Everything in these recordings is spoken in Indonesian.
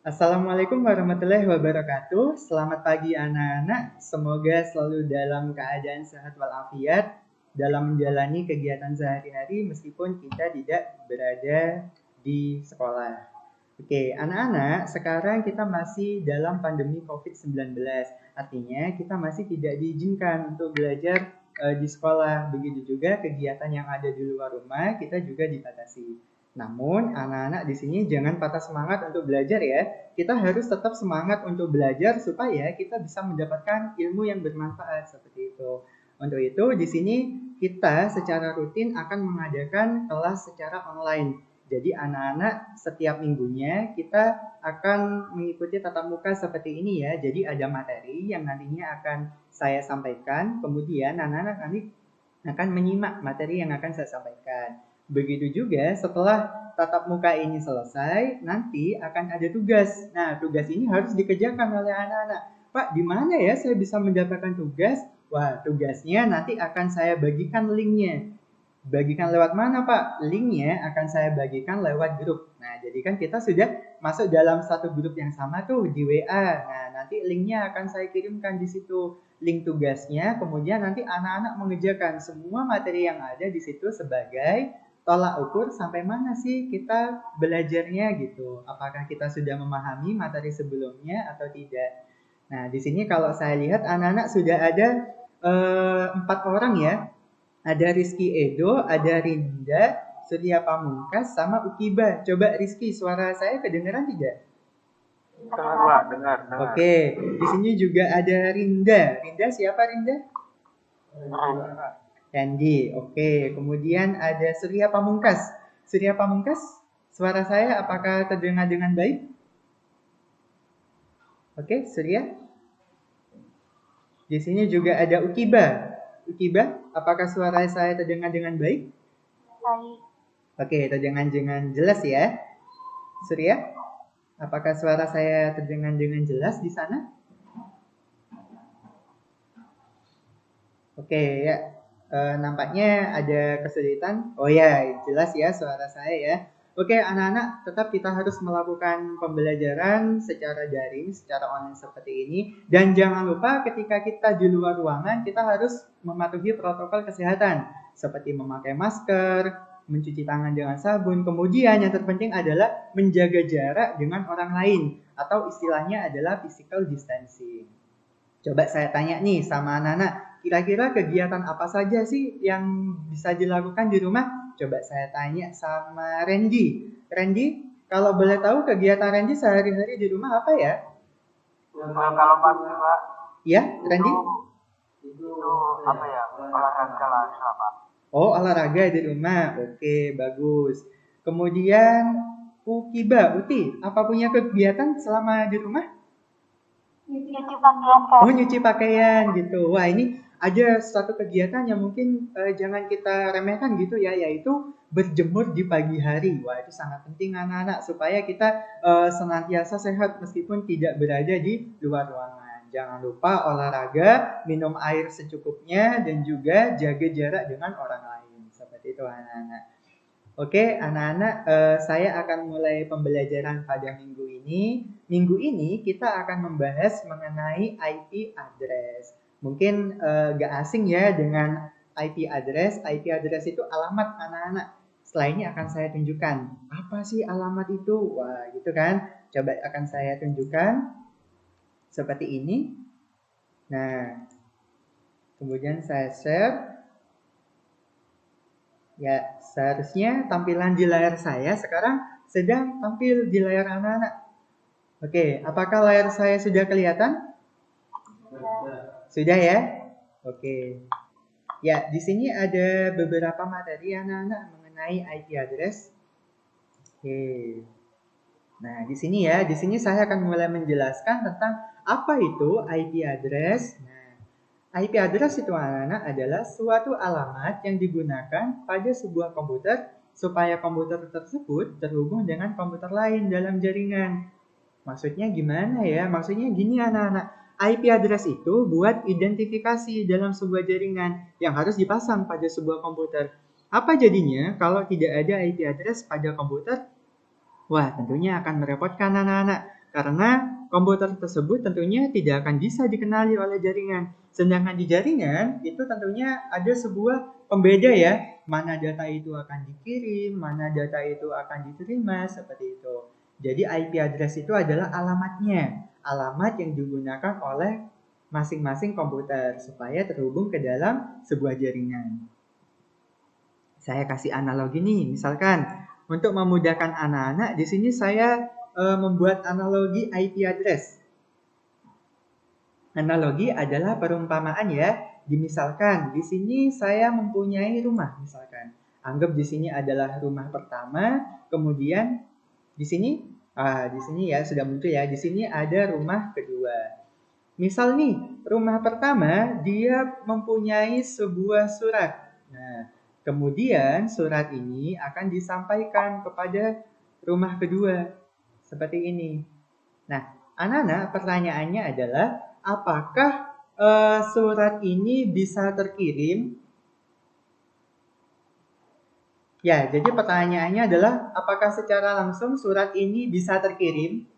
Assalamualaikum warahmatullahi wabarakatuh. Selamat pagi anak-anak. Semoga selalu dalam keadaan sehat walafiat dalam menjalani kegiatan sehari-hari meskipun kita tidak berada di sekolah. Oke, anak-anak, sekarang kita masih dalam pandemi COVID-19. Artinya kita masih tidak diizinkan untuk belajar di sekolah. Begitu juga kegiatan yang ada di luar rumah kita juga dibatasi. Namun, anak-anak di sini jangan patah semangat untuk belajar ya. Kita harus tetap semangat untuk belajar supaya kita bisa mendapatkan ilmu yang bermanfaat seperti itu. Untuk itu, di sini kita secara rutin akan mengadakan kelas secara online. Jadi anak-anak setiap minggunya kita akan mengikuti tatap muka seperti ini ya. Jadi ada materi yang nantinya akan saya sampaikan, kemudian anak-anak nanti akan menyimak materi yang akan saya sampaikan. Begitu juga setelah tatap muka ini selesai, nanti akan ada tugas. Nah, tugas ini harus dikerjakan oleh anak-anak. Pak, di mana ya saya bisa mendapatkan tugas? Wah, tugasnya nanti akan saya bagikan linknya. Bagikan lewat mana Pak? Linknya akan saya bagikan lewat grup. Nah, jadi kan kita sudah masuk dalam satu grup yang sama tuh di WA. Nah, nanti linknya akan saya kirimkan di situ. Link tugasnya, kemudian nanti anak-anak mengerjakan semua materi yang ada di situ sebagai tolak ukur sampai mana sih kita belajarnya gitu. Apakah kita sudah memahami materi sebelumnya atau tidak. Nah, di sini kalau saya lihat anak-anak sudah ada 4 orang ya. Ada Rizky Edo, ada Rinda, Surya Pamungkas, sama Ukiba. Coba Rizky, suara saya kedengeran tidak? Dengar, Pak. Dengar. Oke, di sini juga ada Rinda. Rinda siapa Rinda? Randy. Oke, kemudian ada Surya Pamungkas. Surya Pamungkas, suara saya apakah terdengar dengan baik? Oke, Surya. Di sini juga ada Ukiba. Ukiba, apakah suara saya terdengar dengan baik? Baik. Oke, terdengar dengan jelas ya. Surya, apakah suara saya terdengar dengan jelas di sana? Oke, ya. Nampaknya ada kesulitan. Oh ya, jelas ya suara saya ya. Oke, anak-anak, tetap kita harus melakukan pembelajaran secara daring, secara online seperti ini. Dan jangan lupa ketika kita di luar ruangan, kita harus mematuhi protokol kesehatan. Seperti memakai masker, mencuci tangan dengan sabun. Kemudian yang terpenting adalah menjaga jarak dengan orang lain. Atau istilahnya adalah physical distancing. Coba saya tanya nih sama anak-anak, kira-kira kegiatan apa saja sih yang bisa dilakukan di rumah? Coba saya tanya sama Randy. Randy, kalau boleh tahu kegiatan Randy sehari-hari di rumah apa ya? Kalau pagi, Pak, Ya, Randy? itu apa ya? Olahraga lah, Pak. Oh, olahraga di rumah. Oke, bagus. Kemudian Ukiba, Uti, apa punya kegiatan selama di rumah? Cuci pakaian, Kak. Oh, nyuci pakaian gitu. Wah, ini ada suatu kegiatan yang mungkin jangan kita remehkan gitu ya, yaitu berjemur di pagi hari. Wah, itu sangat penting anak-anak supaya kita senantiasa sehat meskipun tidak berada di luar ruangan. Jangan lupa olahraga, minum air secukupnya, dan juga jaga jarak dengan orang lain. Seperti itu anak-anak. Oke, anak-anak, saya akan mulai pembelajaran pada minggu ini. Minggu ini kita akan membahas mengenai IP address. Mungkin gak asing ya dengan IP address. IP address itu alamat anak-anak. Setelah ini akan saya tunjukkan. Apa sih alamat itu? Wah, gitu kan. Coba akan saya tunjukkan. Seperti ini. Nah, kemudian saya share. Ya, seharusnya tampilan di layar saya sekarang sedang tampil di layar anak-anak. Oke, apakah layar saya sudah kelihatan? Sudah ya? Oke. Ya, di sini ada beberapa materi anak-anak mengenai IP address. Oke. Nah, di sini ya, di sini saya akan mulai menjelaskan tentang apa itu IP address. IP address itu anak-anak adalah suatu alamat yang digunakan pada sebuah komputer supaya komputer tersebut terhubung dengan komputer lain dalam jaringan. Maksudnya gimana ya? Maksudnya gini anak-anak. IP address itu buat identifikasi dalam sebuah jaringan yang harus dipasang pada sebuah komputer. Apa jadinya kalau tidak ada IP address pada komputer? Wah, tentunya akan merepotkan anak-anak. Karena komputer tersebut tentunya tidak akan bisa dikenali oleh jaringan. Sedangkan di jaringan itu tentunya ada sebuah pembeda ya, mana data itu akan dikirim, mana data itu akan diterima, seperti itu. Jadi IP address itu adalah alamatnya, alamat yang digunakan oleh masing-masing komputer supaya terhubung ke dalam sebuah jaringan. Saya kasih analogi nih, misalkan untuk memudahkan anak-anak, di sini saya membuat analogi IP address. Analogi adalah perumpamaan ya. Misalkan di sini saya mempunyai rumah, misalkan. Anggap di sini adalah rumah pertama, kemudian di sini ya sudah muncul ya. Di sini ada rumah kedua. Misal nih, rumah pertama dia mempunyai sebuah surat. Nah, kemudian surat ini akan disampaikan kepada rumah kedua. Seperti ini. Nah, anak-anak pertanyaannya adalah apakah surat ini bisa terkirim? Ya, jadi pertanyaannya adalah apakah secara langsung surat ini bisa terkirim?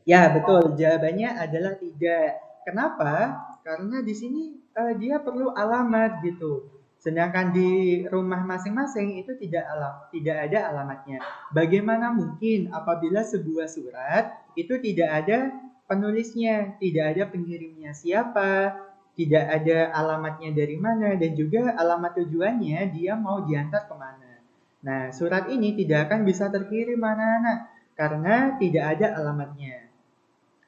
Ya, betul. Jawabannya adalah tidak. Kenapa? Karena di sini dia perlu alamat gitu. Sedangkan di rumah masing-masing itu tidak ada alamatnya. Bagaimana mungkin apabila sebuah surat itu tidak ada penulisnya, tidak ada pengirimnya siapa, tidak ada alamatnya dari mana, dan juga alamat tujuannya dia mau diantar kemana. Nah, surat ini tidak akan bisa terkirim anak-anak karena tidak ada alamatnya.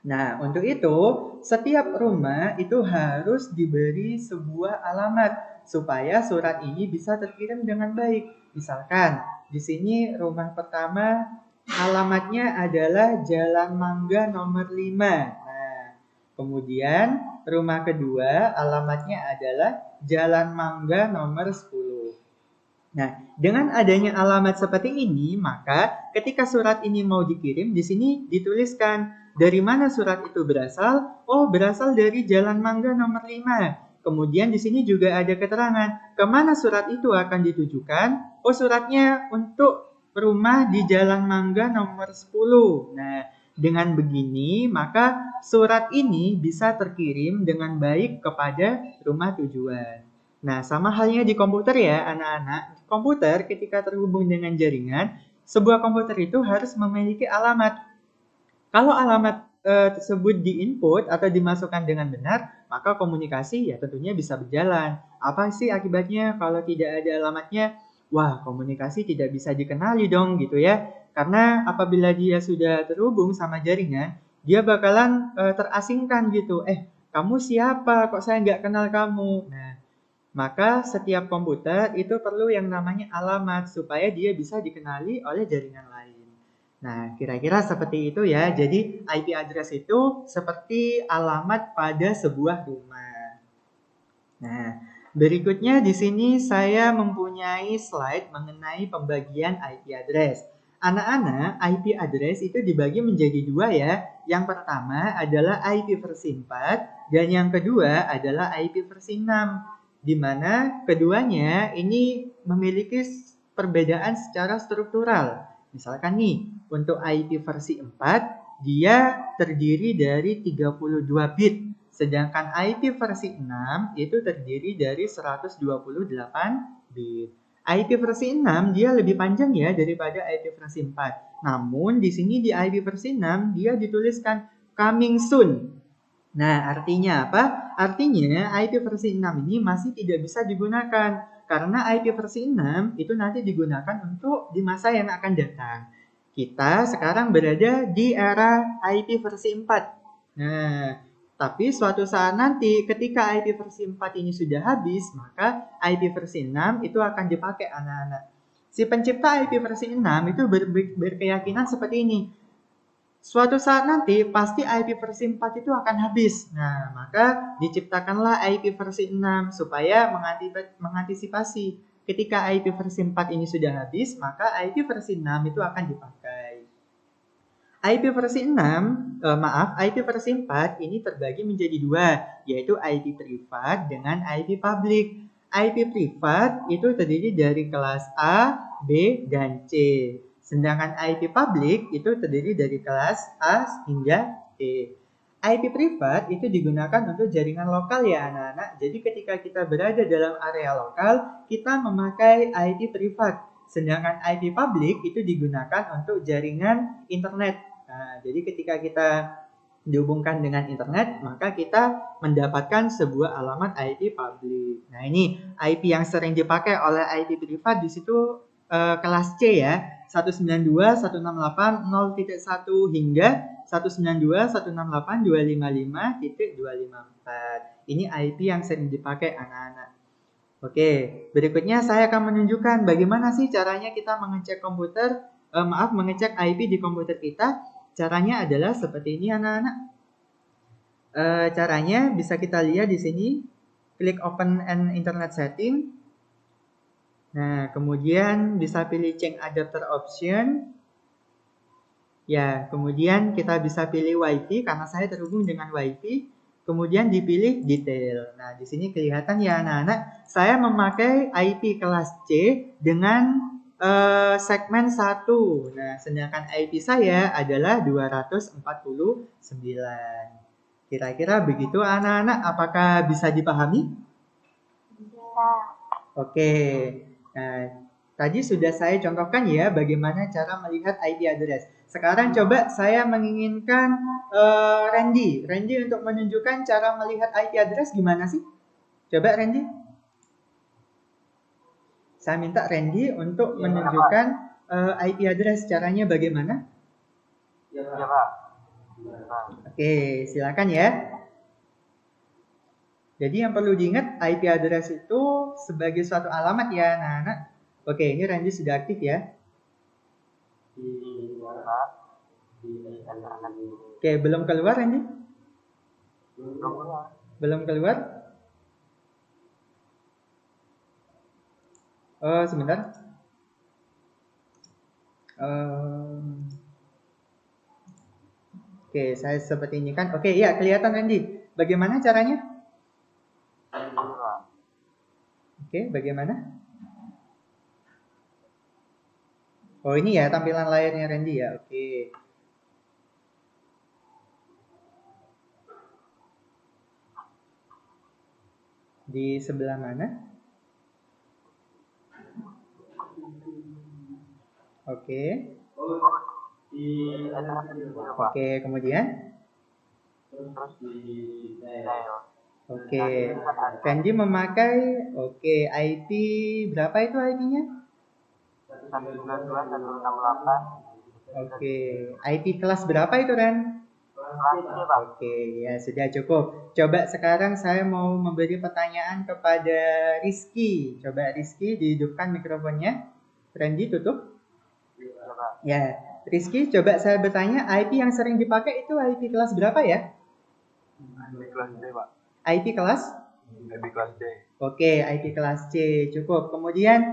Nah, untuk itu setiap rumah itu harus diberi sebuah alamat supaya surat ini bisa terkirim dengan baik. Misalkan di sini rumah pertama alamatnya adalah Jalan Mangga nomor 5. Nah, kemudian rumah kedua alamatnya adalah Jalan Mangga nomor 10. Nah, dengan adanya alamat seperti ini, maka ketika surat ini mau dikirim, di sini dituliskan dari mana surat itu berasal. Oh, berasal dari Jalan Mangga nomor 5. Kemudian di sini juga ada keterangan kemana surat itu akan ditujukan. Oh, suratnya untuk rumah di Jalan Mangga nomor 10. Nah, dengan begini, maka surat ini bisa terkirim dengan baik kepada rumah tujuan. Nah, sama halnya di komputer ya, anak-anak. Komputer ketika terhubung dengan jaringan, sebuah komputer itu harus memiliki alamat. Kalau alamat tersebut diinput atau dimasukkan dengan benar, maka komunikasi ya tentunya bisa berjalan. Apa sih akibatnya kalau tidak ada alamatnya? Wah, komunikasi tidak bisa dikenali dong gitu ya. Karena apabila dia sudah terhubung sama jaringan, dia bakalan terasingkan gitu. Kamu siapa? Kok saya nggak kenal kamu? Nah, maka setiap komputer itu perlu yang namanya alamat supaya dia bisa dikenali oleh jaringan lain. Nah, kira-kira seperti itu ya. Jadi IP address itu seperti alamat pada sebuah rumah. Nah, berikutnya di sini saya mempunyai slide mengenai pembagian IP address. Anak-anak, IP address itu dibagi menjadi dua ya. Yang pertama adalah IP versi 4 dan yang kedua adalah IP versi 6. Di mana keduanya ini memiliki perbedaan secara struktural. Misalkan nih, untuk IP versi 4, dia terdiri dari 32 bit. Sedangkan IP versi 6 itu terdiri dari 128 bit. IP versi 6 dia lebih panjang ya daripada IP versi 4. Namun di sini di IP versi 6 dia dituliskan coming soon. Nah, artinya apa? Artinya IP versi 6 ini masih tidak bisa digunakan karena IP versi 6 itu nanti digunakan untuk di masa yang akan datang. Kita sekarang berada di era IP versi 4. Nah, tapi suatu saat nanti ketika IP versi 4 ini sudah habis, maka IP versi 6 itu akan dipakai anak-anak. Si pencipta IP versi 6 itu berkeyakinan seperti ini. Suatu saat nanti pasti IP versi 4 itu akan habis. Nah, maka diciptakanlah IP versi 6 supaya mengantisipasi ketika IP versi 4 ini sudah habis, maka IP versi 6 itu akan dipakai. IP versi 6, IP versi 4 ini terbagi menjadi dua, yaitu IP privat dengan IP public. IP privat itu terdiri dari kelas A, B, dan C. Sedangkan IP public itu terdiri dari kelas A hingga E. IP privat itu digunakan untuk jaringan lokal ya anak-anak. Jadi ketika kita berada dalam area lokal, kita memakai IP privat. Sedangkan IP public itu digunakan untuk jaringan internet. Nah, jadi ketika kita dihubungkan dengan internet, maka kita mendapatkan sebuah alamat IP public. Nah, ini IP yang sering dipakai oleh IP privat di situ kelas C ya, 192.168.0.1 hingga 192.168.255.254. Ini IP yang sering dipakai anak-anak. Oke, berikutnya saya akan menunjukkan bagaimana sih caranya kita mengecek mengecek IP di komputer kita. Caranya adalah seperti ini anak-anak. Caranya bisa kita lihat di sini. Klik open an internet setting. Nah, kemudian bisa pilih change adapter option. Ya, kemudian kita bisa pilih WiFi karena saya terhubung dengan WiFi. Kemudian dipilih detail. Nah, di sini kelihatan ya anak-anak, saya memakai IP kelas C dengan segmen 1. Nah, sedangkan IP saya adalah 249. Kira-kira begitu anak-anak, apakah bisa dipahami? Bisa. Oke. Nah, tadi sudah saya contohkan ya bagaimana cara melihat IP address. Sekarang coba saya menginginkan Randy untuk menunjukkan cara melihat IP address gimana sih? Coba Randy. Saya minta Randy untuk menunjukkan IP address, caranya bagaimana? Ya, Pak. Oke, silakan ya. Jadi yang perlu diingat IP address itu sebagai suatu alamat ya anak-anak. Oke, ini Randy sudah aktif ya. Oke, belum keluar Randy? Belum keluar? Oh, sebentar. Oke, saya seperti ini kan. Oke, ya kelihatan Randy. Bagaimana caranya? Oke, bagaimana? Oh, ini ya tampilan layarnya Randy ya. Oke. Di sebelah mana? Oke. Oke, kemudian? Oke. Randy memakai IP berapa itu IP-nya? 192.168. Oke, IP kelas berapa itu Ren? Oke, ya sudah cukup. Coba sekarang saya mau memberi pertanyaan kepada Rizky. Coba Rizky dihidupkan mikrofonnya. Randy tutup. Ya, Rizky coba saya bertanya, IP yang sering dipakai itu IP kelas berapa ya? IP kelas D, Pak. IP kelas? IP kelas D. Oke, IP kelas C cukup. Kemudian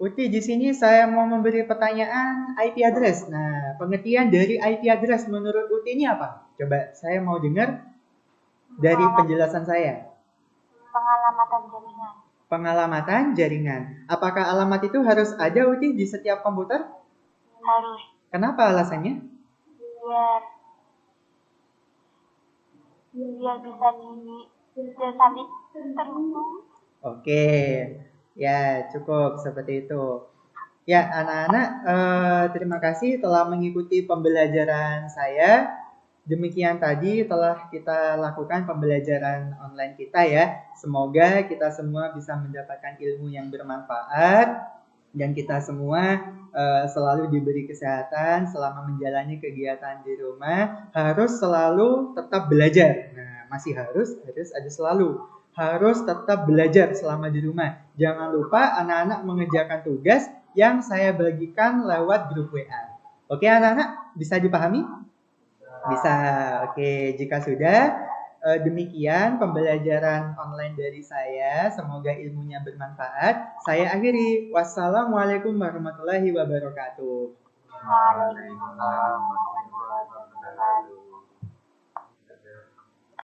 Uti, di sini saya mau memberi pertanyaan IP address. Nah, pengertian dari IP address menurut Uti ini apa? Coba saya mau dengar dari penjelasan saya. Pengalamatan jaringan. Pengalamatan jaringan. Apakah alamat itu harus ada Uti di setiap komputer? Harus. Kenapa alasannya? Biar bisa disalin terhubung. Oke, ya cukup seperti itu. Ya anak-anak, terima kasih telah mengikuti pembelajaran saya. Demikian tadi telah kita lakukan pembelajaran online kita ya. Semoga kita semua bisa mendapatkan ilmu yang bermanfaat dan kita semua selalu diberi kesehatan selama menjalani kegiatan di rumah. Harus selalu tetap belajar. Nah, masih harus ada selalu. Harus tetap belajar selama di rumah. Jangan lupa anak-anak mengerjakan tugas yang saya bagikan lewat grup WA. Oke anak-anak, bisa dipahami? Bisa. Oke, jika sudah, demikian pembelajaran online dari saya. Semoga ilmunya bermanfaat. Saya akhiri. Wassalamualaikum warahmatullahi wabarakatuh. Waalaikumsalam.